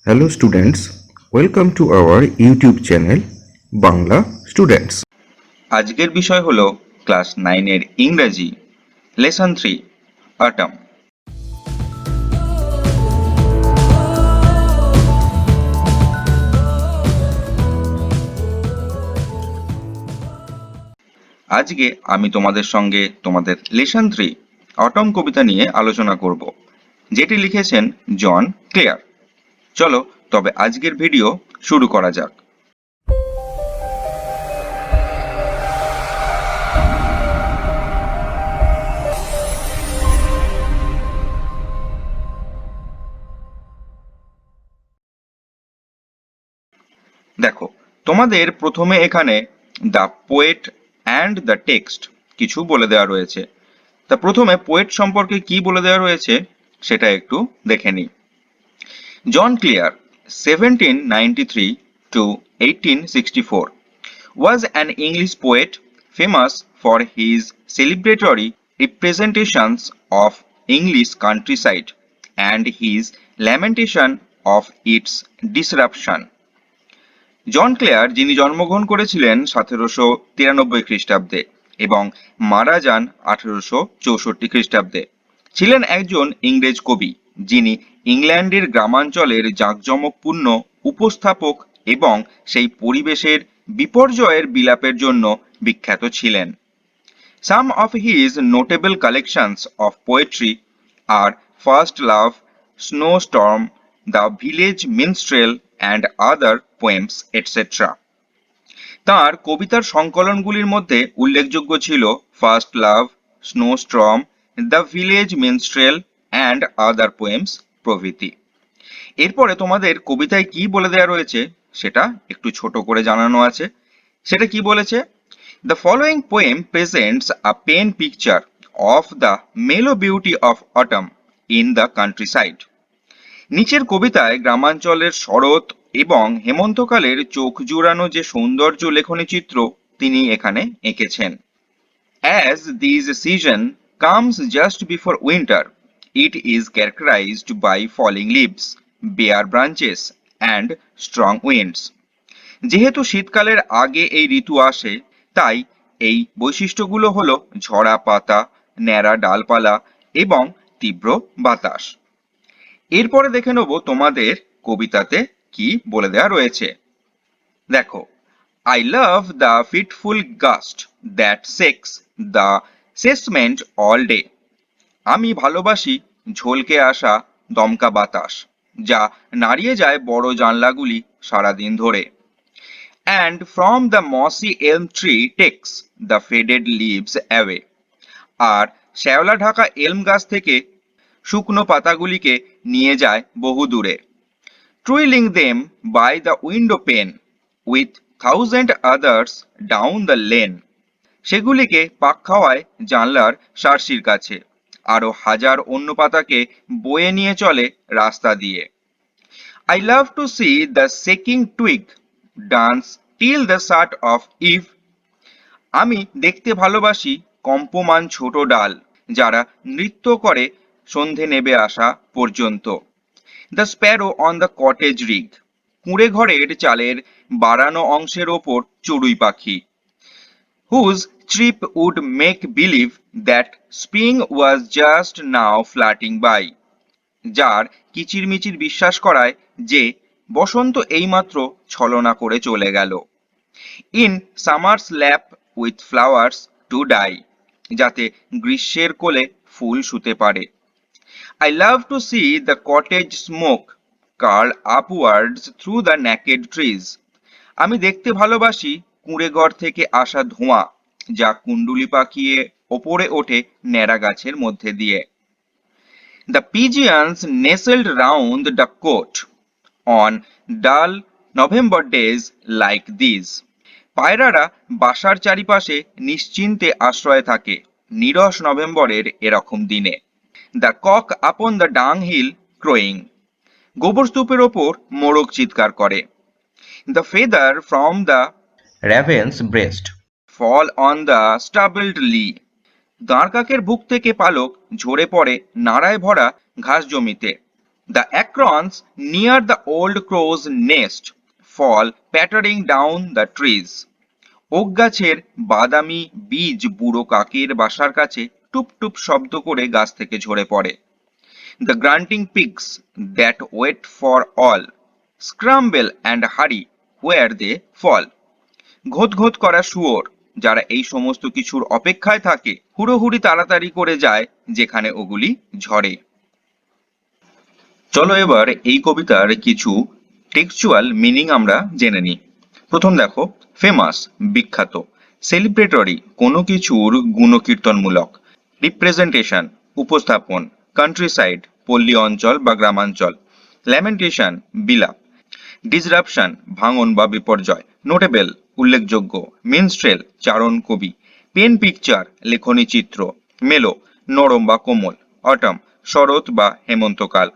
Hello students, welcome to our YouTube channel Bangla students. আজকের বিষয় হলো ক্লাস 9 এর ইংরেজি লেসন 3 অটম। আজকে আমি তোমাদের সঙ্গে তোমাদের লেসন 3 অটম কবিতা নিয়ে আলোচনা করব, যেটি লিখেছেন জন ক্লেয়ার। চলো তবে আজকের ভিডিও শুরু করা যাক। দেখো, তোমাদের প্রথমে এখানে the poet and the text কিছু বলে দেওয়া রয়েছে। তা প্রথমে পোয়েট সম্পর্কে কি বলে দেওয়া রয়েছে সেটা একটু দেখে নিই। জন clear 1793 to 1864 was an English poet famous for his celebratory representations of English countryside and his lamentation of its disruption. John Clare, যিনি জন্মগ্রহণ করেছিলেন 1793 খ্রিস্টাব্দে এবং মারা যান 1864 খ্রিস্টাব্দে, ছিলেন একজন ইংরেজ কবি যিনি ইংল্যান্ডের গ্রামাঞ্চলের জাঁকজমকপূর্ণ উপস্থাপক এবং সেই পরিবেশের বিপর্যয়ের বিলাপের জন্য বিখ্যাত ছিলেন। Some of his notable collections of poetry are First Love, Snowstorm, The Village Minstrel and Other Poems, etc. তাঁর কবিতার সংকলনগুলির মধ্যে উল্লেখযোগ্য ছিল first love, snowstorm, the village minstrel and other poems প্রভৃতি। এরপরে তোমাদের কবিতায় কি বলে দেওয়া রয়েছে সেটা একটু ছোট করে জানানো আছে। সেটা কি বলেছে? The following poem presents a pen picture of the mellow beauty of autumn in the countryside. নিচের কবিতায় গ্রামাঞ্চলের শরৎ এবং হেমন্তকালের চোখ জুড়ানো যে সৌন্দর্য লেখনী চিত্র তিনি এখানে এঁকেছেন। As this season comes just before winter, it is characterized by falling leaves, bare branches and strong winds. যেহেতু শীতকালের আগে এই ঋতু আসে, তাই এই বৈশিষ্ট্যগুলো হলো ঝরা পাতা, ন্যাড়া ডালপালা এবং তীব্র বাতাস। এরপরে দেখে নেব তোমাদের কবিতাতে কি বলে দেওয়া রয়েছে। দেখো, I love the fitful gust that shakes the casement all day. আমি ভালোবাসি ঝলকে আসা দমকা বাতাস যা নাড়িয়ে যায় বড় জানলাগুলি সারাদিন ধরে। And from the mossy elm tree takes the faded leaves away. আর শ্যাওলা ঢাকা এলম গাছ থেকে শুকনো পাতাগুলিকে নিয়ে যায় বহু দূরে। Trailing them by the window pane with thousand others down the lane. সেগুলিকে পাক খাওয়ায় জানলার সার্সির কাছে, আরো হাজার অন্য পাতাকে বয়ে নিয়ে চলে রাস্তা দিয়ে। I love to see the shaking twig dance till the start of eve. আমি দেখতে ভালোবাসি কম্পমান ছোট ডাল যারা নৃত্য করে সন্ধে নেবে আসা পর্যন্ত। The sparrow on the cottage rig, কুঁড়ে ঘরের চালের বাড়ানো অংশের ওপর চড়ুই পাখি। Whose trip would make believe that spring was just now flirting by, যার কিচিরমিচির বিশ্বাস করায় যে বসন্ত এইমাত্র ছলনা করে চলে গেল। In summer's lap with flowers to die, যাতে গ্রীষ্মের কোলে ফুল শুতে পারে। I love to see the cottage smoke curl upwards through the naked trees. আমি দেখতে ভালোবাসি কুঁড়ে ঘর থেকে আসা ধোঁয়া যা কুণ্ডুলি পাকিয়ে ওপরে ওঠে ন্যাড়া গাছের মধ্যে দিয়ে। The pigeons nestled round the court on dull November days like these. পায়রারা বাসার চারিপাশে নিশ্চিন্তে আশ্রয়ে থাকে নিরস নভেম্বরের এরকম দিনে। The cock upon the dunghill crowing. গোবর স্তূপের ওপর মোরগ চিৎকার করে। The feather from the raven's breast fall on the stubbled lea. দাঁড় কাকের বুক থেকে পালক ঝরে পড়ে নাড়ায় ভরা ঘাস জমিতে। The acorns near the old crow's nest fall pattering down the trees. Oak গাছের বাদামি বীজ বুড়ো কাকের বাসার কাছে টুপ টুপ শব্দ করে গাছ থেকে ঝরে পড়ে। The grunting pigs that wait for all scramble and hurry where they fall. ঘোত ঘোত করা শুয়োর যারা এই সমস্ত কিছুর অপেক্ষায় থাকে হুড়োহুড়ি তাড়াতাড়ি করে যায় যেখানে ওগুলি ঝরে। চলো এবার এই কবিতার কিছু টেক্সচুয়াল মিনিং আমরা জেনে নিই। প্রথম দেখো, ফেমাস বিখ্যাত, সেলিব্রেটরি কোনো কিছুর গুণকীর্তনমূলক, রিপ্রেজেন্টেশন উপস্থাপন, কান্ট্রিসাইড পল্লী অঞ্চল বা গ্রামাঞ্চল, ল্যামেন্টেশন বিলাপ, ডিসরাপশন ভাঙন বা বিপর্যয়, নোটেবল উল্লেখযোগ্য, মিনস্ট্রেল চারণ কবি, পেন পিকচার লেখনী চিত্র, মেলো নরম বা কোমল, অটম শরৎ বা হেমন্তকাল,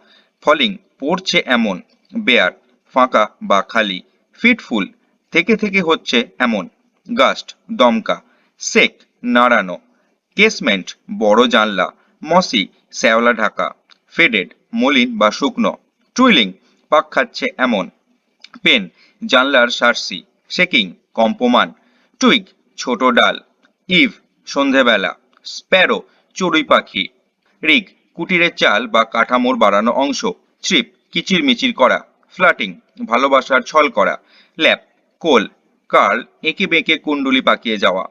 ফলিং পড়ছে এমন, বেয়ার ফাঁকা বা খালি, ফিটফুল থেকে থেকে হচ্ছে এমন, গাস্ট দমকা, সেক নাড়ানো, কেসমেন্ট বড় জানলা, মসি শ্যাওলা ঢাকা, ফেডেড মলিন বা শুকনো, টুইলিং পাক খাচ্ছে এমন, পেন জানলার সার্সি, শেকিং কম্পমান, টুইগ ছোট ডাল, ইভ সন্ধেবেলা, স্প্যারো চড়ুই পাখি, রিগ কুটিরের চাল বা কাঠামোর বাড়ানো অংশ, ট্রিপ কিচিরমিচির করা, ফ্লাটিং ভালোবাসার ছল করা, ল্যাপ কোল কার্ল এঁকে বেঁকে কুণ্ডুলি পাকিয়ে যাওয়া,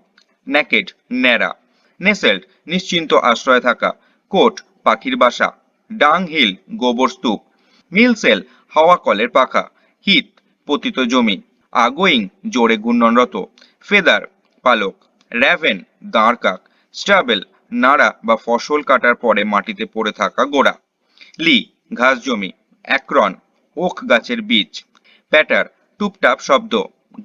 ন্যাকেড ন্যাড়া, নেসেল্ড নিশ্চিন্ত আশ্রয় থাকা, কোট পাখির বাসা, ডাং হিল গোবর স্তূপ, মিলসেল হাওয়া কলের পাখা, হিত পতিত জমি, আগোয়িং জোরে ঘূর্ণনরত, ফেদার পালক, র্যাভেন দাঁড় কাক, স্টাবেল নাড়া বা ফসল কাটার পরে মাটিতে পড়ে থাকা গোড়া, লি ঘাস জমি, অ্যাক্রন ওক গাছের বীজ, প্যাটার টুপটাপ শব্দ,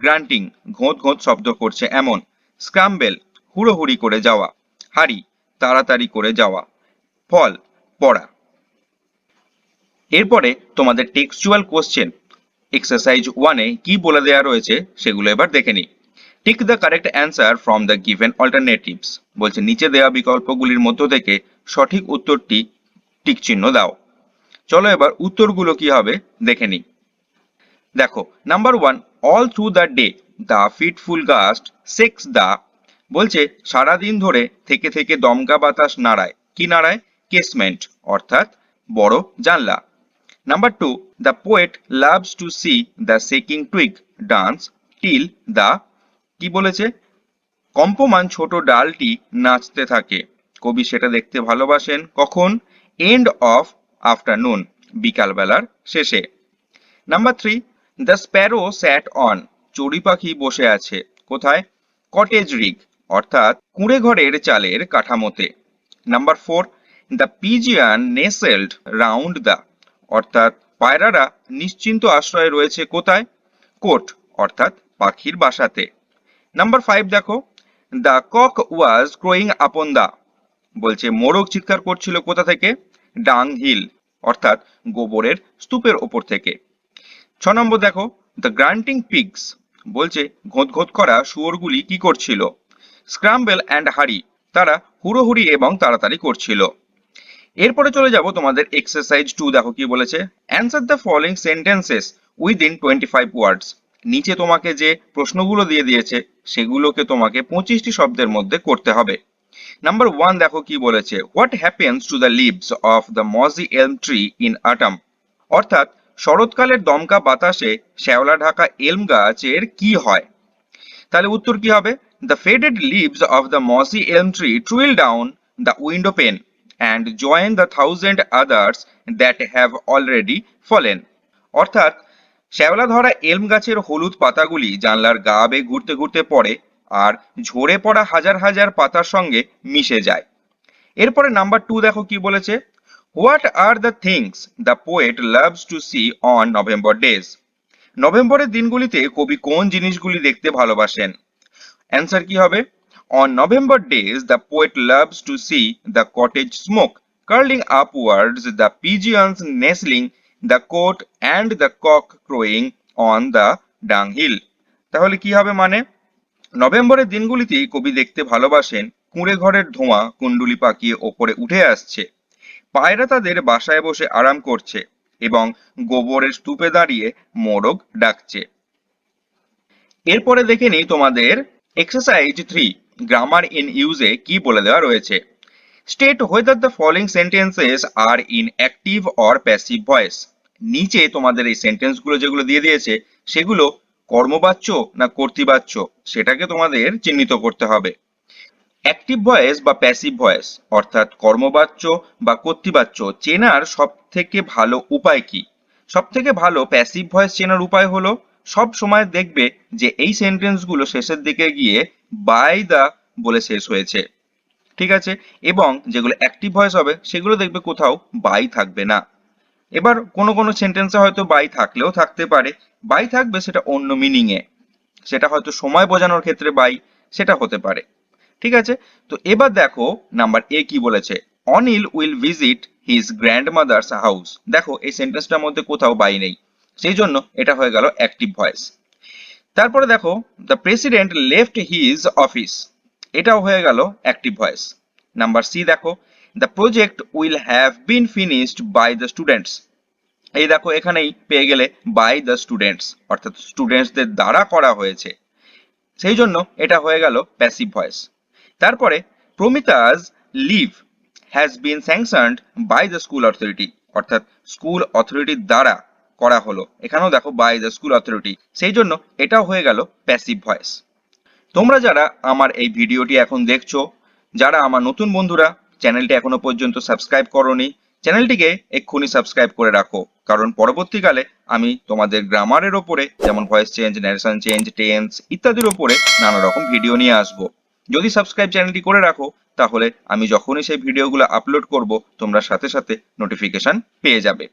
গ্রান্টিং ঘোঁত ঘোঁত শব্দ করছে এমন, স্ক্রাম্বেল হুড়োহুড়ি করে যাওয়া, হাড়ি তাড়াতাড়ি করে যাওয়া, ফল পড়া। এরপরে তোমাদের টেক্সচুয়াল কোশ্চেন এক্সারসাইজ 1-এ কি বলে দেওয়া রয়েছে সেগুলো এবার দেখে নিই। Tick the correct answer from the given alternatives. বলছে নিচে দেওয়া বিকল্পগুলির মধ্য থেকে সঠিক উত্তরটি টিক চিহ্ন দাও। চলো এবার উত্তরগুলো কি হবে দেখে নিই। দেখো, number 1, all through the day the fitful gust shakes the. বলছে সারাদিন ধরে থেকে থেকে দমকা বাতাস নাড়ায়, কি নাড়ায়? কেসমেন্ট অর্থাৎ বড় জানলা। Number 2, the poet loves to see the checking twig dance till the. কি বলেছে? কম্পমান ছোট ডালটি নাচতে থাকে, কবি সেটা দেখতে ভালোবাসেন কখন? এন্ড অফ আফটারনুন বিকালবেলার শেষে। Number 3, the sparrow sat on. চড়ুই পাখি বসে আছে কোথায়? কটেজ রিগ অর্থাৎ কুঁড়ে ঘরের চালের কাঠামোতে। Number 4, the pigeon nestled round the. অর্থাৎ পায়রারা নিশ্চিন্ত আশ্রয়ে রয়েছে কোথায়? কোট অর্থাৎ পাখির বাসাতে। নাম্বার 5 দেখো, the cock was ক্রোয়িং upon the. বলছে মোরগ চিৎকার করছিল কোথা থেকে? ডাং হিল অর্থাৎ গোবরের স্তূপের ওপর থেকে। 6 নম্বর দেখো, দ্য গ্রান্টিং পিগস। বলছে ঘোঁত ঘোঁত করা শুয়োরগুলি কি করছিল? স্ক্রাম্বেল অ্যান্ড হারি, তারা হুড়োহুড়ি এবং তাড়াতাড়ি করছিল। এরপরে চলে যাব তোমাদের এক্সারসাইজ 2। দেখো কি বলেছে, answer the following sentences within 25 ওয়ার্ডস। নিচে তোমাকে যে প্রশ্নগুলো দিয়ে দিয়েছে সেগুলোকে তোমাকে 25টি শব্দের মধ্যে করতে হবে। নাম্বার 1 দেখো কি বলেছে, what happens to the leaves of the mossy elm tree in autumn. অর্থাৎ শরৎকালের দমকা বাতাসে শ্যাওলা ঢাকা এলম গাছের কি হয়? তাহলে উত্তর কি হবে? The faded leaves of the mossy elm tree twirl down the window pane and join the 1000 others that have already fallen. অর্থাৎ শ্যাওলা ধরা এলম গাছের হলুদ পাতাগুলি জানলার গা বেয়ে ঘুরতে ঘুরতে পড়ে আর ঝরে পড়া হাজার হাজার পাতার সঙ্গে মিশে যায়। এরপরে নাম্বার 2 দেখো কি বলেছে, what are the things the poet loves to see on November days. নভেম্বরের দিনগুলিতে কবি কোন জিনিসগুলি দেখতে ভালোবাসেন? অ্যান্সার কি হবে? On November days the poet loves to see the cottage smoke curling upwards, the pigeons nestling the cote and the cock crowing on the dunghill. তাহলে কি হবে মানে? নভেম্বরের দিনগুলিতে কবি দেখতে ভালোবাসেন কুঁড়ে ঘরের ধোঁয়া কুণ্ডুলি পাকিয়ে ওপরে উঠে আসছে, পায়রা তাদের বাসায় বসে আরাম করছে, এবং গোবরের স্তূপে দাঁড়িয়ে মোরগ ডাকছে। এরপরে দেখে নিই তোমাদের এক্সারসাইজ 3 গ্রামার ইন ইউজে কি বলে দেওয়া রয়েছে। State whether the following sentences are in active or passive voice. নিচে তোমাদের এই সেন্টেন্সগুলো যেগুলো দিয়ে দিয়েছে সেগুলো কর্মবাচ্য না কর্তৃবাচ্য সেটাকে তোমাদের চিহ্নিত করতে হবে। অ্যাক্টিভ ভয়েস বা প্যাসিভ ভয়েস অর্থাৎ কর্মবাচ্য বা কর্তৃবাচ্য চেনার সব থেকে ভালো উপায় কি? সব থেকে ভালো প্যাসিভ ভয়েস চেনার উপায় হলো সব সময় দেখবে যে এই সেন্টেন্সগুলো শেষের দিকে গিয়ে বাই দা বলে শেষ হয়েছে, ঠিক আছে? এবং যেগুলো অ্যাক্টিভ ভয়েস হবে সেগুলো দেখবে কোথাও বাই থাকবে না। এবার কোনো কোনো সেন্টেন্সে হয়তো বাই থাকলেও থাকতে পারে, বাই থাকবে সেটা অন্য মিনিং এ, সেটা হয়তো সময় বোঝানোর ক্ষেত্রে বাই, সেটা হতে পারে, ঠিক আছে? তো এবার দেখো নাম্বার এ কি বলেছে, Anil will visit his grandmother's house. দেখো এই সেন্টেন্সটার মধ্যে কোথাও বাই নেই, সেই জন্য এটা হয়ে গেল অ্যাক্টিভ ভয়েস। তারপরে দেখো the president left his office, এটাও হয়ে গেল অ্যাক্টিভ ভয়েস। নাম্বার সি দেখো the project will have been finished by the students. এই দেখো এখানেই পেয়ে গেলে বাই দ্য স্টুডেন্টস অর্থাৎ স্টুডেন্টসদের দ্বারা করা হয়েছে, সেই জন্য এটা হয়ে গেল প্যাসিভ ভয়েস। তারপরে Pramita's leave has been sanctioned by the school authority, অর্থাৎ স্কুল অথরিটির দ্বারা করা হলো, এখানেও দেখো বাই দ্য স্কুল অথরিটি, সেই জন্য এটাও হয়ে গেল প্যাসিভ ভয়েস। তোমরা যারা আমার এই ভিডিওটি এখন দেখছো, যারা আমার নতুন বন্ধুরা চ্যানেলটি এখনো পর্যন্ত সাবস্ক্রাইব করোনি, চ্যানেলটিকে এক্ষুনি সাবস্ক্রাইব করে রাখো, কারণ পরবর্তীকালে আমি তোমাদের গ্রামারের ওপরে যেমন voice change, narration change, tense ইত্যাদির ওপরে নানা রকম ভিডিও নিয়ে আসবো। যদি সাবস্ক্রাইব চ্যানেলটি করে রাখো তাহলে আমি যখনই সেই ভিডিওগুলো আপলোড করব তোমরা সাথে সাথে নোটিফিকেশন পেয়ে যাবে।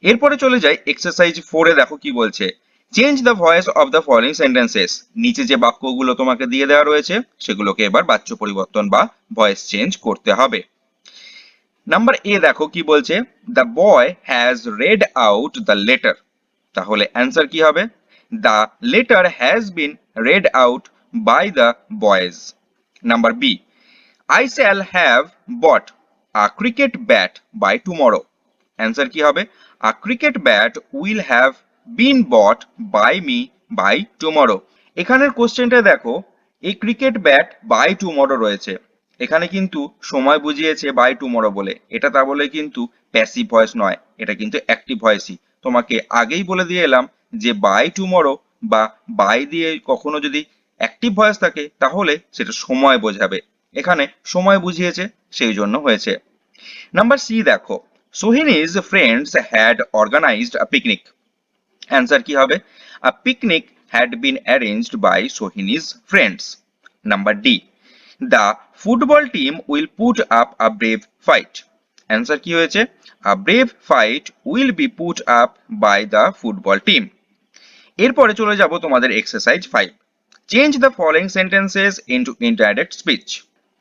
এরপরে চলে যাই এক্সারসাইজ 4 এ, দেখো কি বলছে, change the voice of the following sentences. নিচে যে বাক্যগুলো তোমাকে দিয়ে দেওয়া রয়েছে সেগুলোকে এবার বাচ্য পরিবর্তন বা ভয়েস চেঞ্জ করতে হবে। নাম্বার এ দেখো কি বলছে, the boy has read out the letter. তাহলে অ্যান্সার কি হবে, the letter has been read out by the boys. Number B, I shall have bought a cricket bat by tomorrow. Answer কি হবে, a cricket bat will have been bought by me by tomorrow. এখানের কোশ্চেনটা দেখো, এই cricket bat by tomorrow রয়েছে, এখানে কিন্তু সময় বুঝিয়েছে বাই টুমরো বলে, এটা তা বলে কিন্তু প্যাসিভ ভয়েস নয়, এটা কিন্তু অ্যাক্টিভ ভয়েসই। তোমাকে আগেই বলে দিয়ে এলাম যে বাই টুমরো বা বাই দিয়ে কখনো যদি অ্যাক্টিভ ভয়েস থাকে তাহলে সেটা সময় বোঝাবে, এখানে সময় বুঝিয়েছে সেই জন্য হয়েছে। নাম্বার সি দেখো, Sohini's friends had organised a picnic. Answer কি হবে, a picnic had been arranged by Sohini's friends. Number D, the football team will put up a brave fight. Answer কি হয়েছে, a brave fight will be put up by the football team. এরপরে চলে যাব তোমাদের exercise 5, change the following sentences into indirect speech.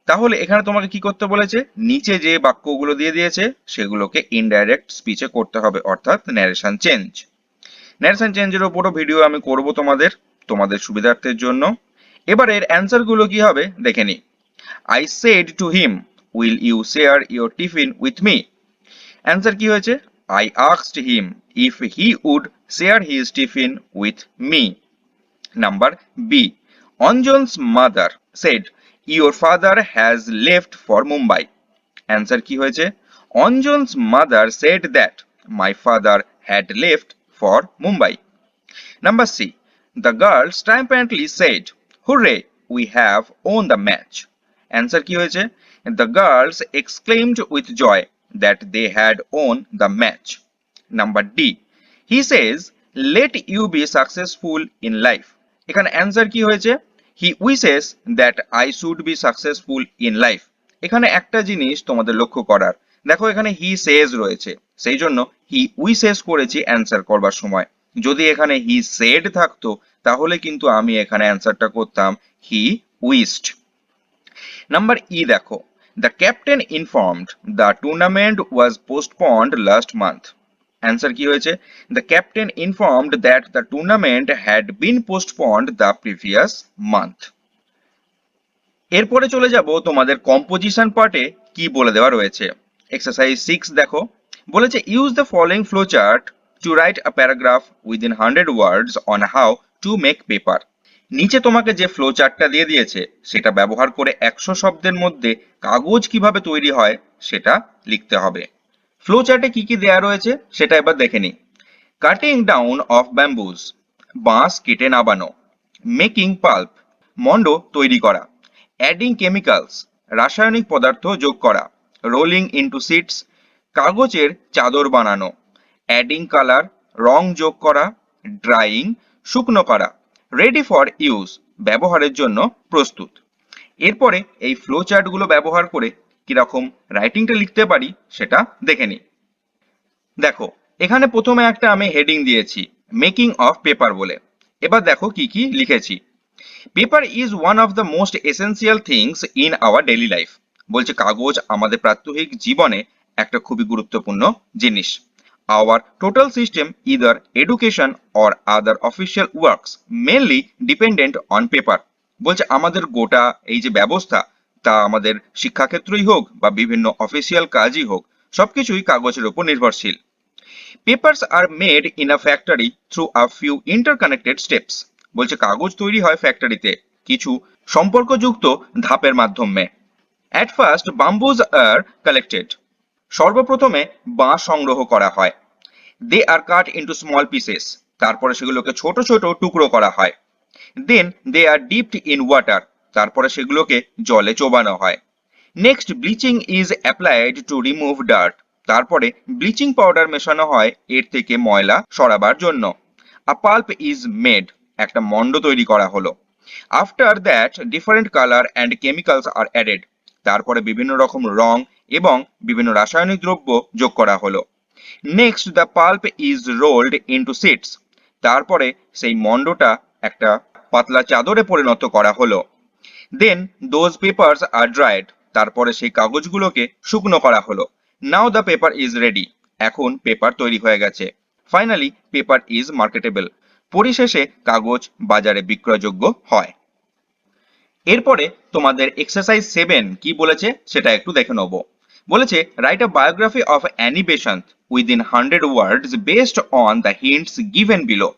তাহলে এখানে তোমাকে কি করতে বলেছে, নিচে যে বাক্যগুলো দিয়ে দিয়েছে সেগুলোকে ইনডাইরেক্ট স্পিচে করতে হবে, অর্থাৎ ন্যারেশন চেঞ্জ। ন্যারেশন চেঞ্জের উপরও ভিডিও আমি করব তোমাদের সুবিধার্থের জন্য। এবার এর অ্যান্সার গুলো কি হবে দেখে নি। I said to him, will you share your tiffin with me. Answer কি হয়েছে, I asked him if he would share his tiffin with me. Number B, Anjan's mother said your father has left for Mumbai. Answer কি হয়েছে, Anjan's mother said that my father had left for Mumbai. Number C, the girls triumphantly said hurray we have won the match. Answer কি হয়েছে, the girls exclaimed with joy that they had won the match. Number D, he says let you be successful in life. এখানে answer কি হয়েছে, he wishes that I should be successful in life. এখানে একটা জিনিস তোমাদের লক্ষ্য করার, দেখো এখানে হি সেজ রয়েছে, সেই জন্য হি উইসেস করেছি অ্যান্সার করবার সময়। যদি এখানে হি সেড থাকতো তাহলে কিন্তু আমি এখানে অ্যান্সারটা করতাম হি উইসড। নাম্বার ই দেখো, the captain informed the tournament was postponed last month. Answer কি হয়েছে, the captain informed that the tournament had been postponed the previous month. এরপরে চলে যাব তোমাদের কম্পোজিশন পার্টে কি বলে দেওয়া রয়েছে। এক্সারসাইজ 6 দেখো, বলেছে use the following flow chart to write a paragraph within 100 words on how to make paper. নিচে তোমাকে যে ফ্লো চার্টটা দিয়ে দিয়েছে সেটা ব্যবহার করে 100 শব্দের মধ্যে কাগজ কিভাবে তৈরি হয় সেটা লিখতে হবে। ফ্লো চার্টে কি কি দেয়া রয়েছে সেটা এবার দেখে নিই। কাটিং ডাউন অফ ব্যাম্বুজ, বাঁশ কেটে নামানো। মেকিং পাল্প, মন্ড তৈরি করা। অ্যাডিং কেমিক্যালস, রাসায়নিক পদার্থ যোগ করা। রোলিং ইনটু সিটস, কাগজের চাদর বানানো। অ্যাডিং কালার, রং যোগ করা। ড্রাইং, শুকনো করা। রেডি ফর ইউজ, ব্যবহারের জন্য প্রস্তুত। এরপরে এই ফ্লো চার্টগুলো ব্যবহার করে কিরকম রাইটিংটা লিখতে পারি সেটা দেখে নিই। দেখো এখানে প্রথমে একটা আমি হেডিং দিয়েছি মেকিং অফ পেপার বলে। এবার দেখো কি কি লিখেছি। Paper is one of the most essential things in our daily life. বলছে কাগজ আমাদের প্রাত্যহিক জীবনে একটা খুবই গুরুত্বপূর্ণ জিনিস। Our total system either education or other official works mainly dependent on paper. বলছে আমাদের গোটা এই যে ব্যবস্থা তা আমাদের শিক্ষাক্ষেত্রই হোক বা বিভিন্ন অফিসিয়াল কাজই হোক সবকিছুই কাগজের উপর নির্ভরশীল। Papers are made in a factory through a few interconnected steps. বলছে কাগজ তৈরি হয় ফ্যাক্টরিতে কিছু সম্পর্কযুক্ত ধাপের মাধ্যমে। At first bamboos are collected, সর্বপ্রথমে বাঁশ সংগ্রহ করা হয়। They are cut into small pieces, তারপরে সেগুলোকে ছোট ছোট টুকরো করা হয়। Then they are dipped in water, তারপরে সেগুলোকে জলে চোবানো হয়। Next bleaching is applied to remove dirt, তারপরে ব্লিচিং পাউডার মেশানো হয় এর থেকে ময়লা সরাবার জন্য। আ পাল্প ইজ মেড, একটা মন্ড তৈরি করা হলো। After that different colour and chemicals are added, তারপরে বিভিন্ন রকম রং এবং বিভিন্ন রাসায়নিক দ্রব্য যোগ করা হলো। Next the pulp is rolled into sheets, তারপরে সেই মন্ডটা একটা পাতলা চাদরে পরিণত করা হলো। Then those papers are dried, তারপরে সেই কাগজগুলোকে শুকনো করা হলো। Now the paper is ready, এখন পেপার তৈরি হয়ে গেছে। ফাইনালি পেপার ইজ মার্কেটেবল, পরিশেষে কাগজ বাজারে বিক্রয়যোগ্য হয়। এরপরে তোমাদের এক্সারসাইজ 7 কি বলেছে সেটা একটু দেখে নেব। বলেছে write a biography of Annie Besant within 100 words based on the hints given below.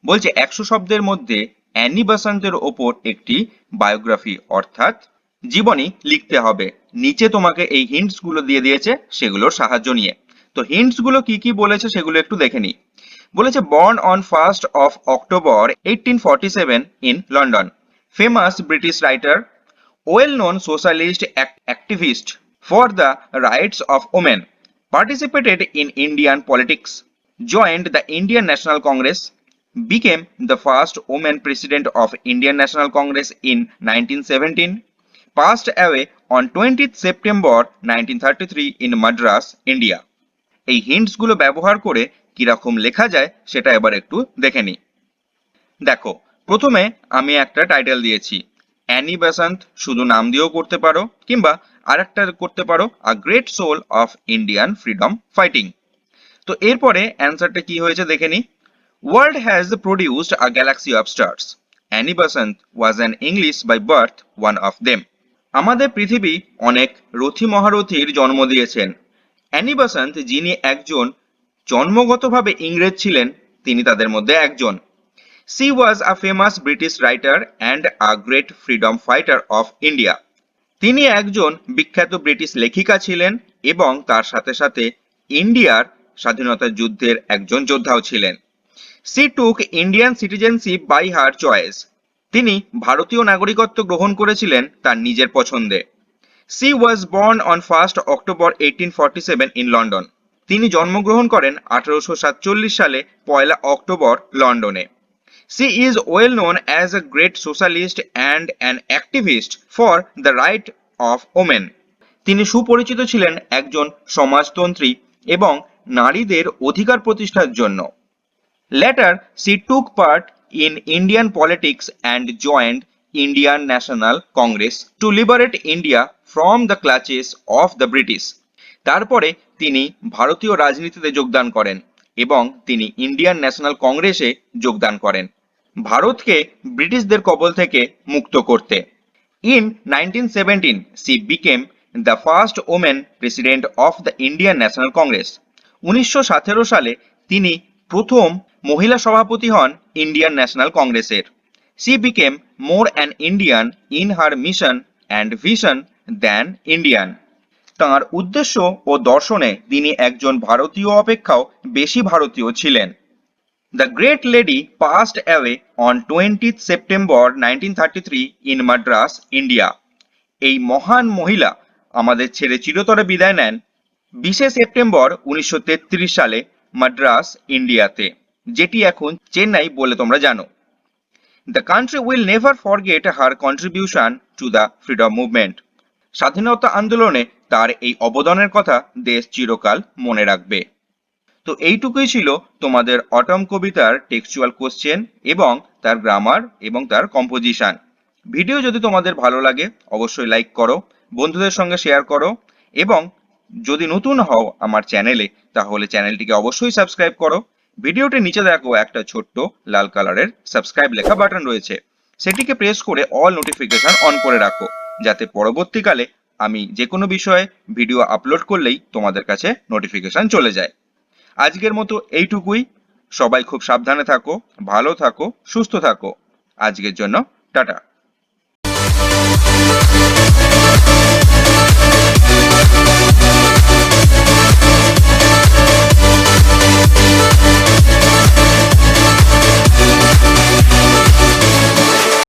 বলছে 100 শব্দের মধ্যে অ্যানি বেসান্তের ওপর একটি বায়োগ্রাফি অর্থাৎ জীবনী লিখতে হবে। নিচে তোমাকে এই হিন্টস গুলো দিয়ে দিয়েছে সেগুলোর সাহায্য নিয়ে। তো হিন্টস গুলো কি কি বলেছে সেগুলো একটু দেখে নিই। বলেছে born on 1st of October 1847 in London, famous British writer, well-known socialist activist for the rights of women, participated in Indian politics, joined the Indian National Congress, became the first woman president of Indian National Congress in 1917, passed away on 20th September 1933 in Madras, India. এই hints গুলো ব্যবহার করে কিরকম লেখা যায় সেটা এবার একটু দেখে নিই। দেখো প্রথমে আমি একটা টাইটেল দিয়েছি অ্যানি বেসান্ত, শুধু নাম দিয়েও করতে পারো কিংবা আরেকটা করতে পারো a great soul of Indian freedom fighting. তো এরপরে অ্যান্সারটা কি হয়েছে দেখে নিই। World has produced a galaxy of stars, Annie Besant was an English by birth, one of them. আমাদের পৃথিবী অনেক রথী মহারথীর জন্ম দিয়েছেন। অ্যানি বেসান্ত যিনি একজন জন্মগতভাবে ইংরেজ ছিলেন তিনি তাদের মধ্যে একজন। She was a famous British writer and a great freedom fighter of India. তিনি একজন বিখ্যাত ব্রিটিশ লেখিকা ছিলেন এবং তার সাথে সাথে ইন্ডিয়ার স্বাধীনতা যুদ্ধের একজন যোদ্ধাও ছিলেন। She took Indian citizenship by her choice. তিনি ভারতীয় নাগরিকত্ব গ্রহণ করেছিলেন তার নিজের পছন্দে। She was born on 1st October 1847 in London. তিনি জন্মগ্রহণ করেন 1847 সালে 1 অক্টোবর লন্ডনে। She is well known as a great socialist and an activist for the right of women. তিনি সুপরিচিত ছিলেন একজন সমাজতন্ত্রী এবং নারীদের অধিকার প্রতিষ্ঠার জন্য। Later, she took part in Indian politics and joined Indian National Congress to liberate India from the clutches of the British. তারপরে তিনি ভারতীয় রাজনীতিতে যোগদান করেন এবং তিনি ইন্ডিয়ান ন্যাশনাল কংগ্রেসে যোগদান করেন ভারতকে ব্রিটিশদের কবল থেকে মুক্ত করতে। In 1917, she became the first woman president of the Indian National Congress. 1917 সালে তিনি প্রথম মহিলা সভাপতি হন ইন্ডিয়ান ন্যাশনাল কংগ্রেসের। She became more an Indian in her mission and vision than Indian. তাঁর উদ্দেশ্য ও দর্শনে তিনি একজন ভারতীয় অপেক্ষাও বেশি ভারতীয় ছিলেন। The great lady passed away on 20th September 1933 in Madras, India. এই মহান মহিলা আমাদের ছেড়ে চিরতরে বিদায় নেন 20শে সেপ্টেম্বর 1933 সালে মাদ্রাস, ইন্ডিয়াতে, যেটি এখন চেন্নাই বলে তোমরা জানো। The country will never forget her contribution to the freedom movement. স্বাধীনতা আন্দোলনে তার এই অবদানের কথা দেশ চিরকাল মনে রাখবে। তো এইটুকুই ছিল তোমাদের অটম কবিতার টেক্সচুয়াল কোশ্চেন এবং তার গ্রামার এবং তার কম্পোজিশন। ভিডিও যদি তোমাদের ভালো লাগে অবশ্যই লাইক করো, বন্ধুদের সঙ্গে শেয়ার করো, এবং যদি নতুন হও আমার চ্যানেলে তাহলে চ্যানেলটিকে অবশ্যই সাবস্ক্রাইব করো। ভিডিওটি নিচে দেখো একটা ছোট্ট লাল কালারের সাবস্ক্রাইব লেখা বাটন রয়েছে, সেটিকে প্রেস করে অল নোটিফিকেশন অন করে রাখো, যাতে পরবর্তীকালে আমি যে কোনো বিষয়ে ভিডিও আপলোড করলেই তোমাদের কাছে নোটিফিকেশন চলে যায়। আজকের মতো এইটুকুই। সবাই খুব সাবধানে থাকো, ভালো থাকো, সুস্থ থাকো। আজকের জন্য টাটা।